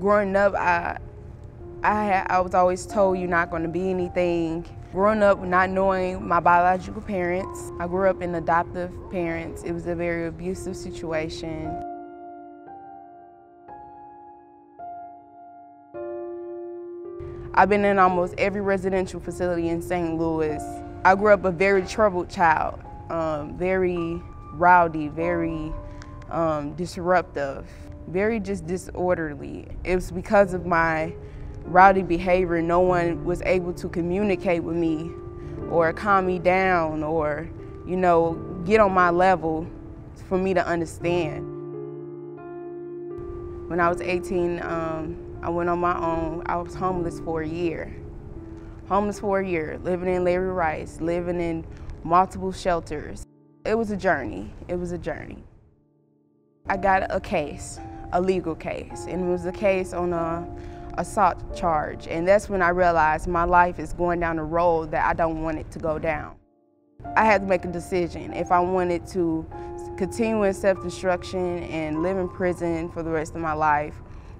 Growing up, I was always told you're not going to be anything. Growing up not knowing my biological parents, I grew up in adoptive parents. It was a very abusive situation. I've been in almost every residential facility in St. Louis. I grew up a very troubled child, very rowdy, very disruptive, very just disorderly. It was because of my rowdy behavior, no one was able to communicate with me or calm me down or, you know, get on my level for me to understand. When I was 18, I went on my own. I was homeless for a year. Homeless for a year, living in Larry Rice, living in multiple shelters. It was a journey. It was a journey. I got a case, a legal case, and it was a case on a assault charge, and that's when I realized my life is going down a road that I don't want it to go down. I had to make a decision if I wanted to continue in self-destruction and live in prison for the rest of my life,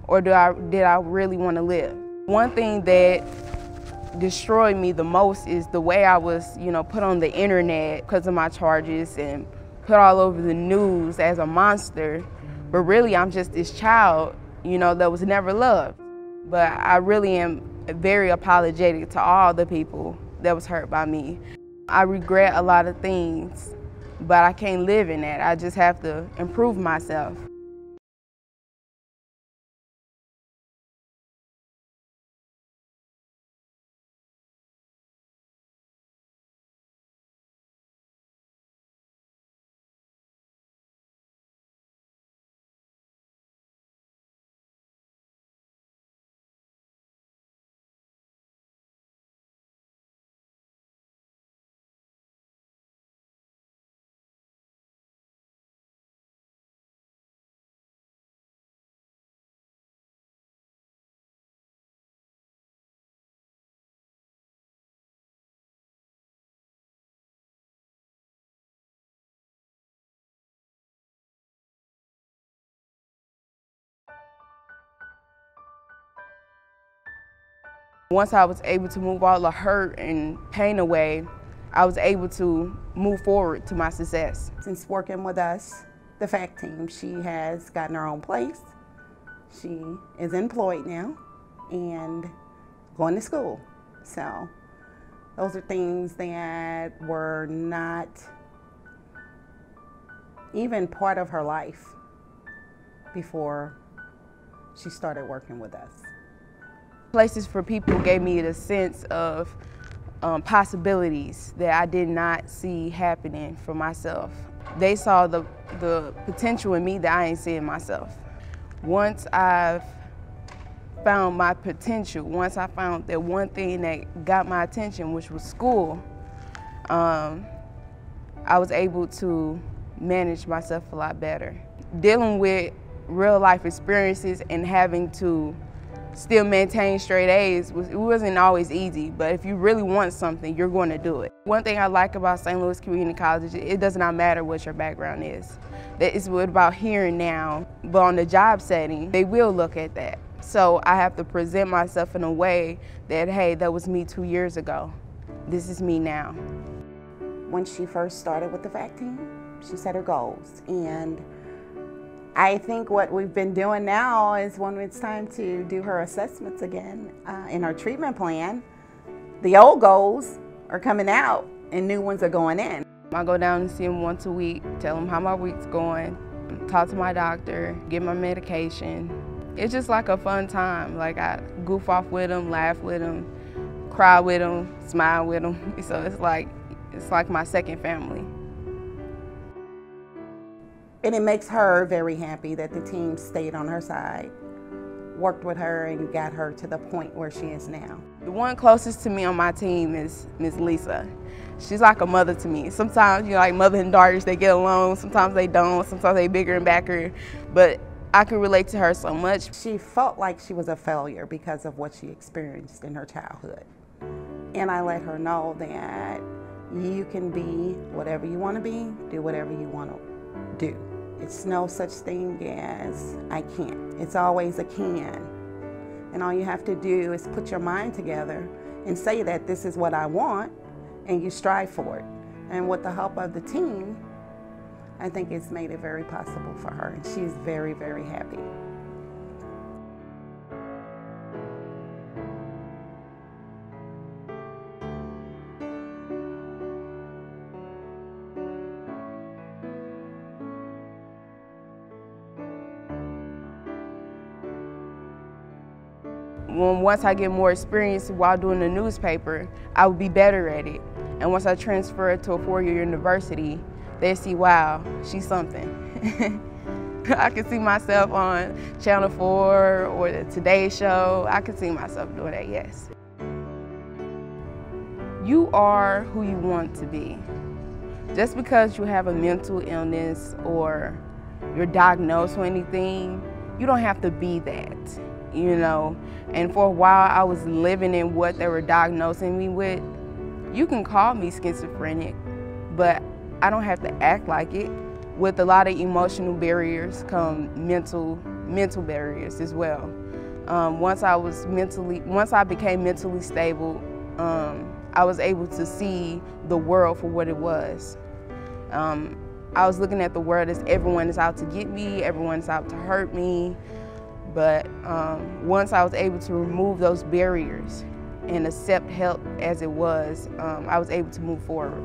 or did I really want to live? One thing that destroyed me the most is the way I was, you know, put on the internet because of my charges and put all over the news as a monster, but really I'm just this child, you know, that was never loved. But I really am very apologetic to all the people that was hurt by me. I regret a lot of things, but I can't live in that. I just have to improve myself. Once I was able to move all the hurt and pain away, I was able to move forward to my success. Since working with us, the FACT team, she has gotten her own place. She is employed now and going to school. So those are things that were not even part of her life before she started working with us. Places for People gave me the sense of possibilities that I did not see happening for myself. They saw the potential in me that I ain't seeing myself. Once I've found my potential, once I found that one thing that got my attention, which was school, I was able to manage myself a lot better. Dealing with real life experiences and having to still maintain straight A's, it wasn't always easy, but if you really want something, you're going to do it. One thing I like about St. Louis Community College, it does not matter what your background is. It's about here and now, but on the job setting, they will look at that. So I have to present myself in a way that, hey, that was me 2 years ago. This is me now. When she first started with the FACT team, she set her goals, and I think what we've been doing now is when it's time to do her assessments again in her treatment plan, the old goals are coming out and new ones are going in. I go down and see him once a week, tell him how my week's going, talk to my doctor, get my medication. It's just like a fun time. Like I goof off with him, laugh with him, cry with him, smile with him. So it's like my second family. And it makes her very happy that the team stayed on her side, worked with her, and got her to the point where she is now. The one closest to me on my team is Miss Lisa. She's like a mother to me. Sometimes, you know, like mother and daughters, they get along. Sometimes they don't. Sometimes they bigger and backer. But I can relate to her so much. She felt like she was a failure because of what she experienced in her childhood. And I let her know that you can be whatever you want to be, do whatever you want to do. It's no such thing as I can't. It's always a can And all you have to do is put your mind together and say that this is what I want, and you strive for it. And with the help of the team, I think it's made it very possible for her, and she's very, very happy. Once I get more experience while doing the newspaper, I will be better at it. And once I transfer to a four-year university, they see, wow, she's something. I can see myself on Channel 4 or the Today Show. I can see myself doing that, yes. You are who you want to be. Just because you have a mental illness or you're diagnosed with anything, you don't have to be that, you know. And for a while, I was living in what they were diagnosing me with. You can call me schizophrenic, but I don't have to act like it. With a lot of emotional barriers come mental barriers as well. Once I became mentally stable, I was able to see the world for what it was. I was looking at the world as everyone is out to get me, everyone is out to hurt me. But once I was able to remove those barriers and accept help as it was, I was able to move forward.